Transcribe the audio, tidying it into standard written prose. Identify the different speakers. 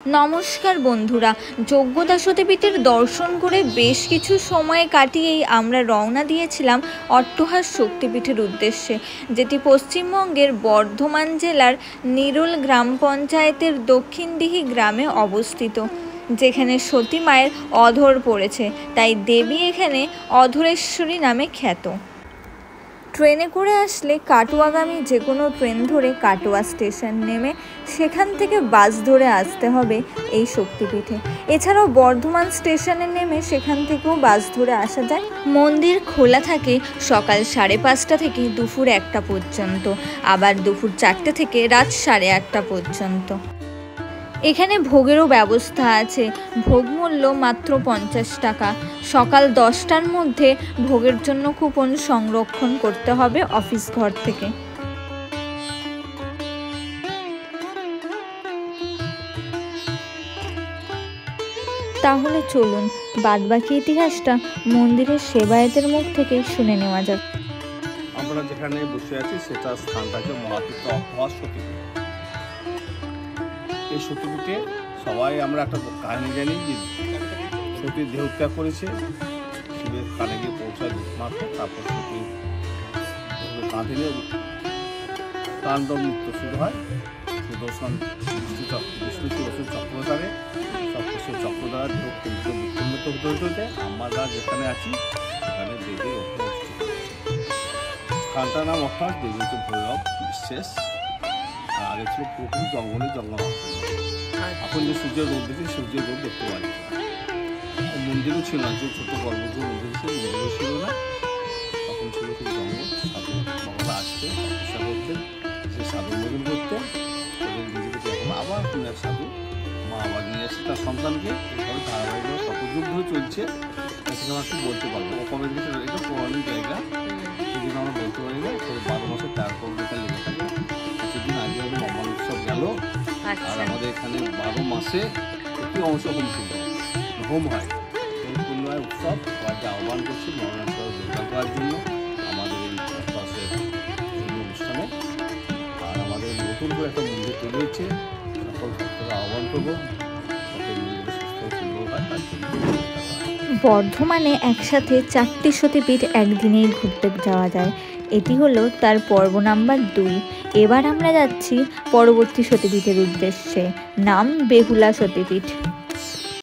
Speaker 1: নমস্কার বন্ধুরা, যজ্ঞদা সতীপীঠের দর্শন করে বেশ কিছু সময় কাটিয়েই আমরা রওনা দিয়েছিলাম অট্টহাস শক্তিপীঠের উদ্দেশ্যে, যেটি পশ্চিমবঙ্গের বর্ধমান জেলার নিরোল গ্রাম পঞ্চায়েতের দক্ষিণদিহি গ্রামে অবস্থিত, যেখানে সতী মায়ের অধর পড়েছে, তাই দেবী এখানে অধরেশ্বরী নামে খ্যাত। ট্রেনে করে আসলে কাটোয়াগামী যে কোনো ট্রেন ধরে কাটোয়া স্টেশন নেমে সেখান থেকে বাস ধরে আসতে হবে এই শক্তিপীঠে। এছাড়াও বর্ধমান স্টেশনে নেমে সেখান থেকেও বাস ধরে আসা যায়। মন্দির খোলা থাকে সকাল 5:30 থেকে দুপুর 1টা পর্যন্ত, আবার দুপুর 4টে থেকে রাত 8:30 পর্যন্ত। এখানে ভোগেরও ব্যবস্থা আছে, ভোগ মূল্য মাত্র 50 টাকা। সকাল 10টার মধ্যে ভোগের জন্য কুপন সংরক্ষণ করতে হবে অফিস ঘর থেকে। তাহলে চলুন বাদবাকি ইতিহাসটা মন্দিরের সেবায়েতের মুখ থেকে শুনে নেওয়া যাক।
Speaker 2: আমরা যেখানে বসে আছি সেটা স্থানটাকে মহাতীর্থ অট্টহাস সতীপীঠ। এই সতীপীঠে সবাই আমরা একটা কাহিনী জানি যে সতী দেহত্যাগ করেছে, শিবের কানে গিয়ে পৌঁছায় মাত্র, তারপর সতী কাঁদিলে তাণ্ডব নৃত্য শুরু হয়। সুদর্শন বিষ্ণু সুদর্শন চক্রধারে সে চক্র দ্বারা দেহ উন্নত হতে হতে আমরা যেখানে আছি সেখানে দেবীর অবস্থিত। স্থানটার নাম অর্থাৎ দেবী হচ্ছে ভৈরব বিশেষ। আগে ছিল পুরোপুরি জঙ্গল। এখন যে সূর্যের রোদ দেখি সূর্যের রোদ দেখতে পাওয়া যেত না। মন্দিরও ছিল না, যে ছোট গর্ভগৃহ মন্দির ছিল, মন্দিরও ছিল না। তখন ছিল খুব জঙ্গল। সাধু বাবারা আসতেন, তপস্যা করতেন, সে সাধু ভোজন করতেন। ওদের নিজেকে এখন আবার কোন এক সাধু মা আবার নিয়ে আসছে তার সন্তানকে। এইভাবে ধারাবাহিকভাবে কত যুগ ধরে চলছে সেখানে আমরা ঠিক বলতে পারবো। কমের ভিতরে এটা পৌরাণিক জায়গা, সেদিন আমরা বলতে পারি না। 12 মাসে 13 পর্বটা লেগে থাকে। কিছুদিন আগে আমাদের নবান উৎসব গেল, আর আমাদের এখানে 12 মাসে একটি অংশ হোম হয়। এই পূর্ণিমায় উৎসব সবাইকে আহ্বান করছি নবান্ন যোগদান করার জন্য আমাদের এই অট্টহাসের অনুষ্ঠানে। আর আমাদের নতুন করে একটা মন্দির তৈরি হয়েছে, সকল ভক্তরা আহ্বান করবো যাতে মন্দিরে সুস্থ সুন্দর হয় তার জন্য।
Speaker 1: বর্ধমানে একসাথে 4টি সতীপীঠ একদিনেই ঘুরতে যাওয়া যায়। এটি হলো তার পর্ব নাম্বার 2। এবার আমরা যাচ্ছি পরবর্তী সতীপীঠের উদ্দেশ্যে, নাম বেহুলা সতীপীঠ।